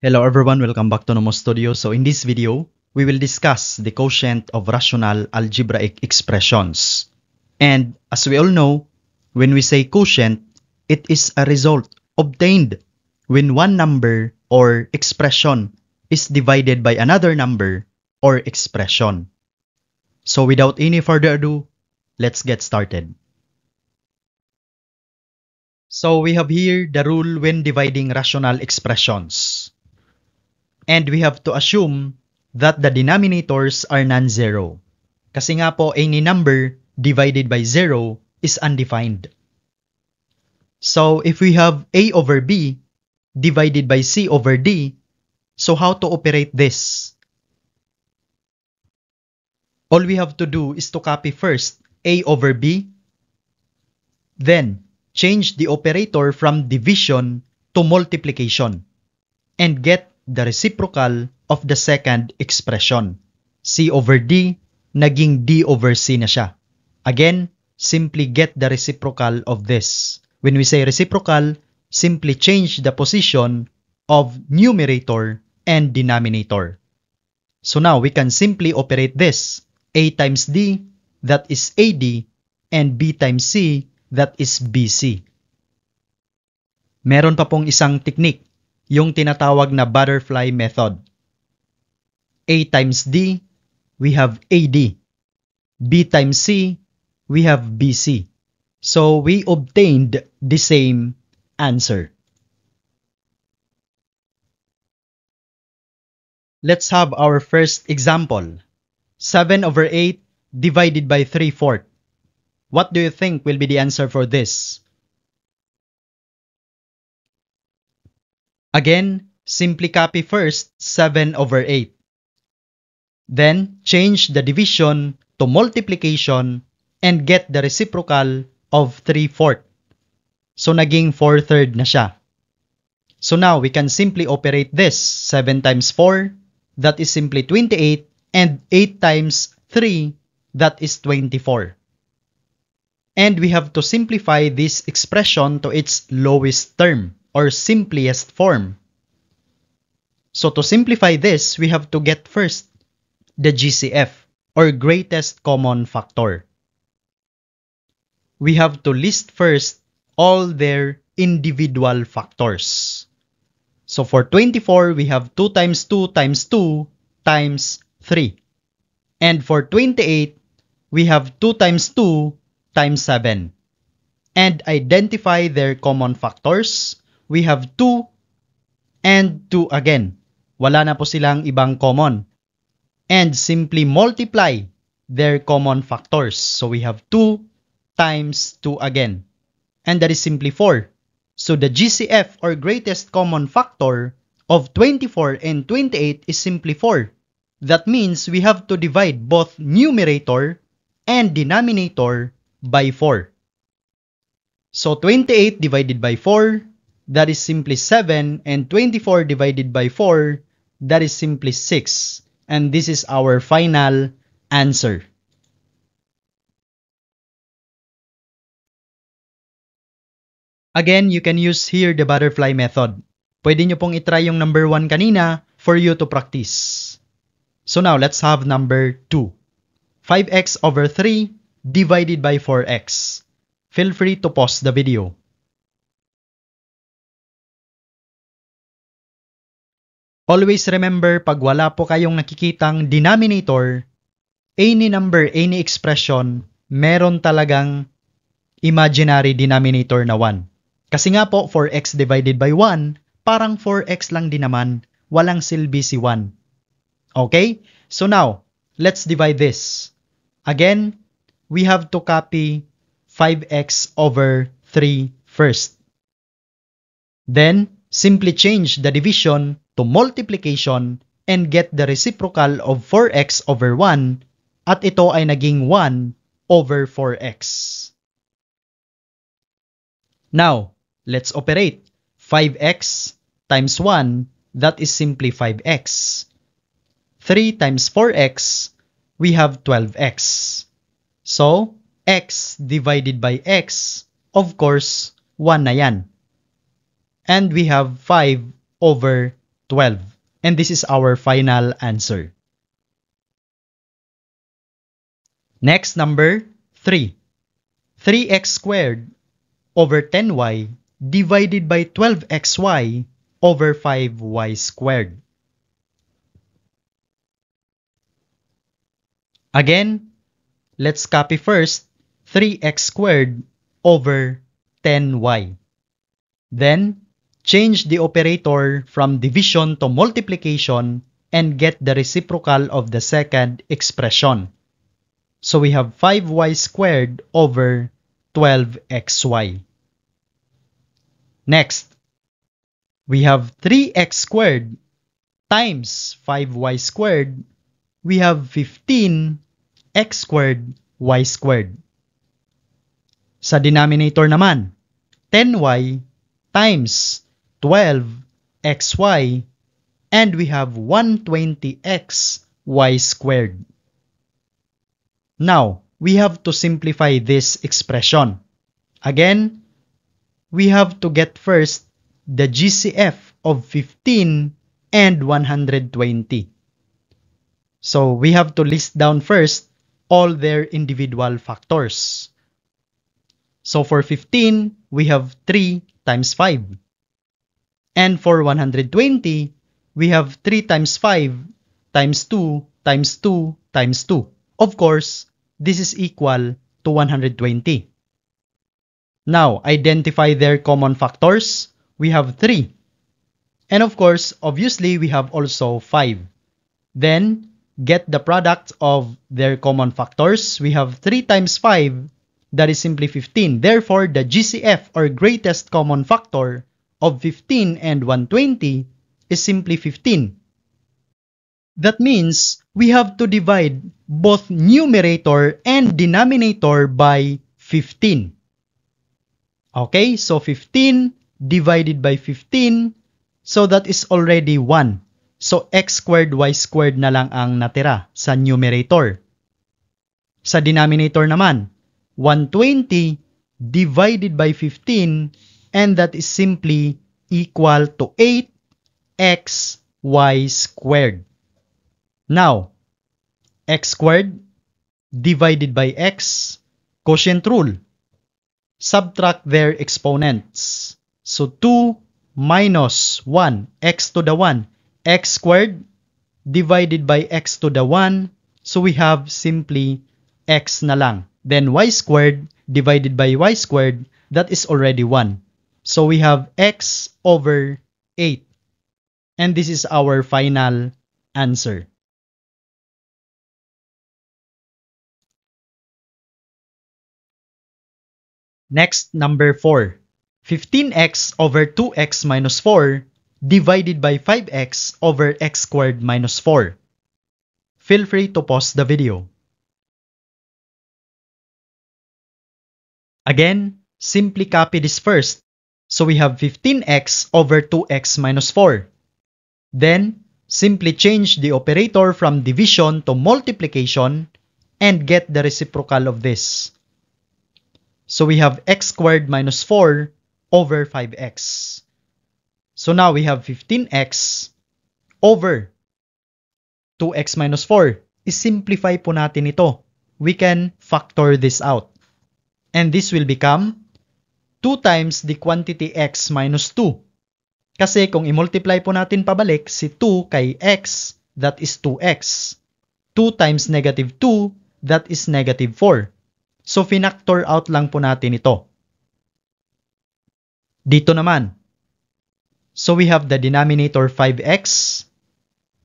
Hello everyone, welcome back to Nomo Studio. So in this video, we will discuss the quotient of rational algebraic expressions. And as we all know, when we say quotient, it is a result obtained when one number or expression is divided by another number or expression. So without any further ado, let's get started. So we have here the rule when dividing rational expressions. And we have to assume that the denominators are non-zero. Kasi nga po, any number divided by 0 is undefined. So if we have A over B divided by C over D, so how to operate this? All we have to do is to copy first A over B, then change the operator from division to multiplication, and get the reciprocal of the second expression. C over D, naging D over C na siya. Again, simply get the reciprocal of this. When we say reciprocal, simply change the position of numerator and denominator. So now, we can simply operate this. A times D, that is AD, and B times C, that is BC. Meron pa pong isang technique, yung tinatawag na butterfly method. A times D, we have AD. B times C, we have BC. So we obtained the same answer. Let's have our first example. 7 over 8 divided by 3/4. What do you think will be the answer for this? Again, simply copy first 7 over 8. Then, change the division to multiplication and get the reciprocal of 3/4. So, naging 4/3 na siya. So now, we can simply operate this. 7 times 4, that is simply 28, and 8 times 3, that is 24. And we have to simplify this expression to its lowest term, or simplest form. So to simplify this, we have to get first the GCF, or greatest common factor. We have to list first all their individual factors. So for 24, we have 2 times 2 times 2 times 3. And for 28, we have 2 times 2 times 7. And identify their common factors. We have 2 and 2 again. Wala na po silang ibang common. And simply multiply their common factors. So we have 2 times 2 again. And that is simply 4. So the GCF, or greatest common factor, of 24 and 28 is simply 4. That means we have to divide both numerator and denominator by 4. So 28 divided by 4, that is simply 7, and 24 divided by 4, that is simply 6. And this is our final answer. Again, you can use here the butterfly method. Pwede nyo pong itry yung number 1 kanina for you to practice. So now, let's have number 2. 5x over 3 divided by 4x. Feel free to pause the video. Always remember, pag wala po kayong nakikitang denominator, any number, any expression, meron talagang imaginary denominator na 1. Kasi nga po, 4x divided by 1, parang 4x lang din naman, walang silbi si 1. Okay? So now, let's divide this. Again, we have to copy 5x over 3 first. Then, simply change the division to multiplication and get the reciprocal of 4x over 1, at ito ay naging 1 over 4x. Now, let's operate. 5x times 1, that is simply 5x. 3 times 4x, we have 12x. So, x divided by x, of course, 1 na yan. And we have 5 over 12. And this is our final answer. Next number, 3. 3x squared over 10y divided by 12xy over 5y squared. Again, let's copy first 3x squared over 10y. Then, change the operator from division to multiplication and get the reciprocal of the second expression. So we have 5y squared over 12xy. Next, we have 3x squared times 5y squared. We have 15x squared y squared. Sa denominator naman, 10y times 12xy, and we have 120x y squared. Now, we have to simplify this expression. Again, we have to get first the GCF of 15 and 120. So, we have to list down first all their individual factors. So, for 15, we have 3 times 5. And for 120, we have 3 times 5 times 2 times 2 times 2. Of course, this is equal to 120. Now, identify their common factors. We have 3. And of course, obviously, we have also 5. Then, get the product of their common factors. We have 3 times 5, that is simply 15. Therefore, the GCF or greatest common factor of 15 and 120 is simply 15. That means we have to divide both numerator and denominator by 15. Okay, so 15 divided by 15, so that is already 1. So x squared y squared na lang ang natira sa numerator. Sa denominator naman, 120 divided by 15, and that is simply equal to 8xy squared. Now, x squared divided by x, quotient rule. Subtract their exponents. So 2 minus 1, x to the 1, x squared divided by x to the 1, so we have simply x na lang. Then y squared divided by y squared, that is already 1. So we have x over 8. And this is our final answer. Next, number 4. 15x over 2x minus 4 divided by 5x over x squared minus 4. Feel free to pause the video. Again, simply copy this first. So we have 15x over 2x minus 4. Then, simply change the operator from division to multiplication and get the reciprocal of this. So we have x squared minus 4 over 5x. So now we have 15x over 2x minus 4. I-simplify po natin ito. We can factor this out. And this will become 2 times the quantity x minus 2. Kasi kung i-multiply po natin pabalik si 2 kay x, that is 2x. 2 times negative 2, that is negative 4. So, finactor out lang po natin ito. Dito naman. So, we have the denominator 5x.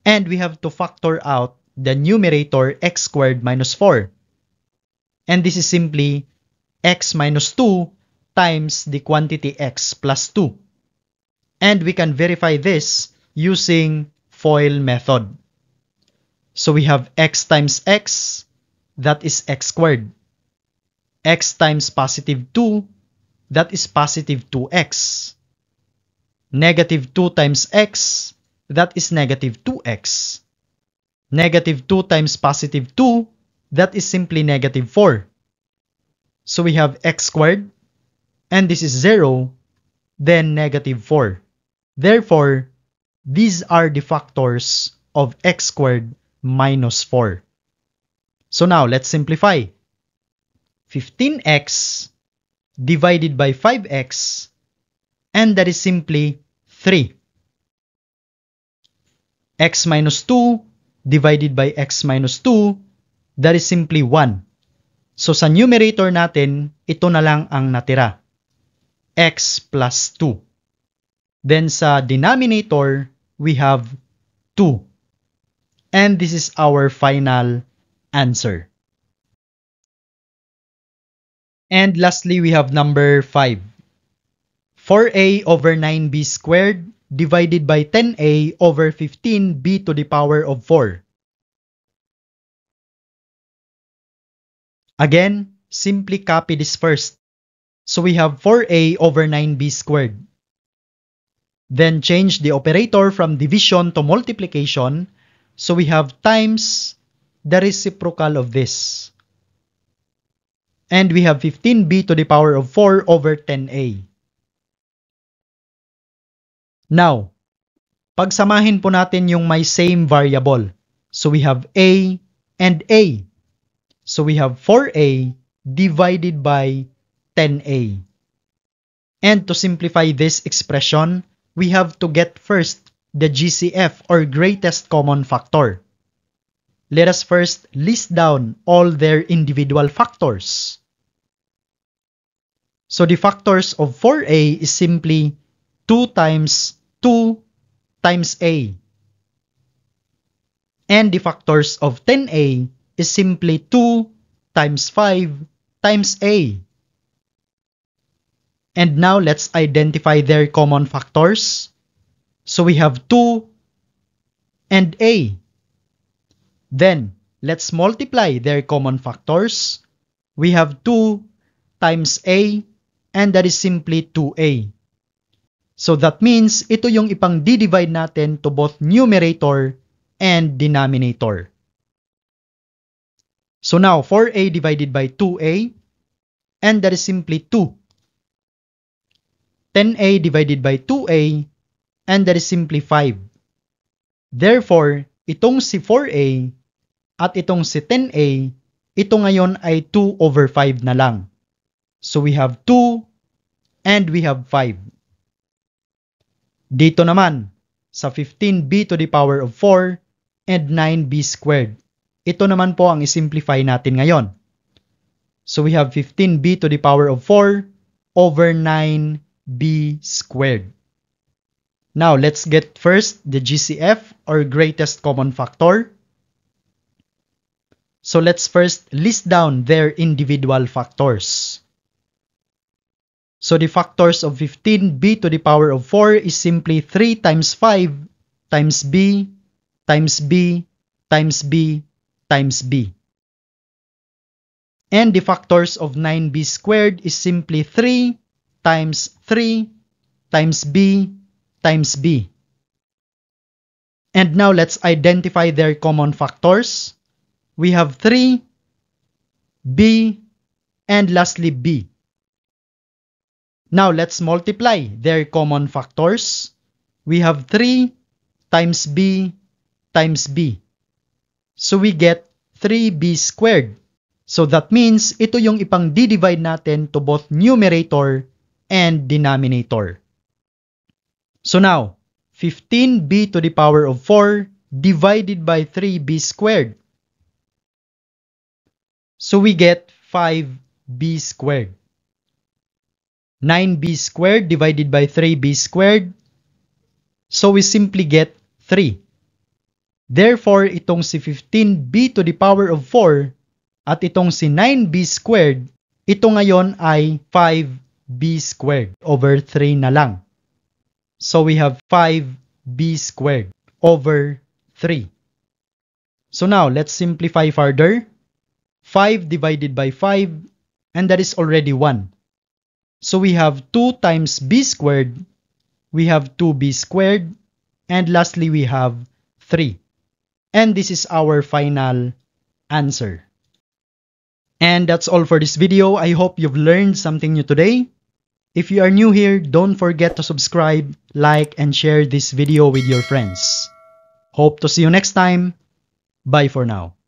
And we have to factor out the numerator x squared minus 4. And this is simply x minus 2 times the quantity x plus 2. And we can verify this using FOIL method. So, we have x times x, that is x squared. X times positive 2, that is positive 2x. Negative 2 times x, that is negative 2x. Negative 2 times positive 2, that is simply negative 4. So we have x squared, and this is 0, then negative 4. Therefore, these are the factors of x squared minus 4. So now, let's simplify. 15x divided by 5x, and that is simply 3. X minus 2 divided by x minus 2, that is simply 1. So sa numerator natin, ito na lang ang natira. X plus 2. Then sa denominator, we have 2. And this is our final answer. And lastly, we have number 5. 4a over 9b squared divided by 10a over 15b to the power of 4. Again, simply copy this first. So we have 4a over 9b squared. Then change the operator from division to multiplication. So we have times the reciprocal of this. And we have 15b to the power of 4 over 10a. Now, pagsamahin po natin yung may same variable. So we have a and a. So we have 4a divided by 10a. And to simplify this expression, we have to get first the GCF or greatest common factor. Let us first list down all their individual factors. So the factors of 4a is simply 2 times 2 times a. And the factors of 10a is simply 2 times 5 times a. And now let's identify their common factors. So we have 2 and a. Then let's multiply their common factors. We have 2 times a, and that is simply 2a. So that means ito yung ipang-divide natin to both numerator and denominator. So now 4a divided by 2a, and that is simply 2. 10a divided by 2a, and that is simply 5. Therefore, itong si 4a at itong si 10a, ito ngayon ay 2 over 5 na lang. So we have 2 and we have 5. Dito naman, sa 15b to the power of 4 and 9b squared. Ito naman po ang isimplify natin ngayon. So we have 15b to the power of 4 over 9b squared. Now, let's get first the GCF or greatest common factor. So let's first list down their individual factors. So the factors of 15b to the power of 4 is simply 3 times 5 times b times b times b times b. And the factors of 9b squared is simply 3 times 3 times b times b. And now let's identify their common factors. We have 3, b, and lastly b. Now let's multiply their common factors. We have 3 times b times b. So we get 3b squared. So that means ito yung ipang-divide natin to both numerator and denominator. So now, 15b to the power of 4 divided by 3b squared. So we get 5b squared. 9b squared divided by 3b squared. So we simply get 3. Therefore, itong si 15b to the power of 4 at itong si 9b squared, ito ngayon ay 5b squared over 3 na lang. So we have 5b squared over 3. So now, let's simplify further. 5 divided by 5, and that is already 1. So we have 2 times b squared, we have 2b squared, and lastly we have 3. And this is our final answer. And that's all for this video. I hope you've learned something new today. If you are new here, don't forget to subscribe, like, and share this video with your friends. Hope to see you next time. Bye for now.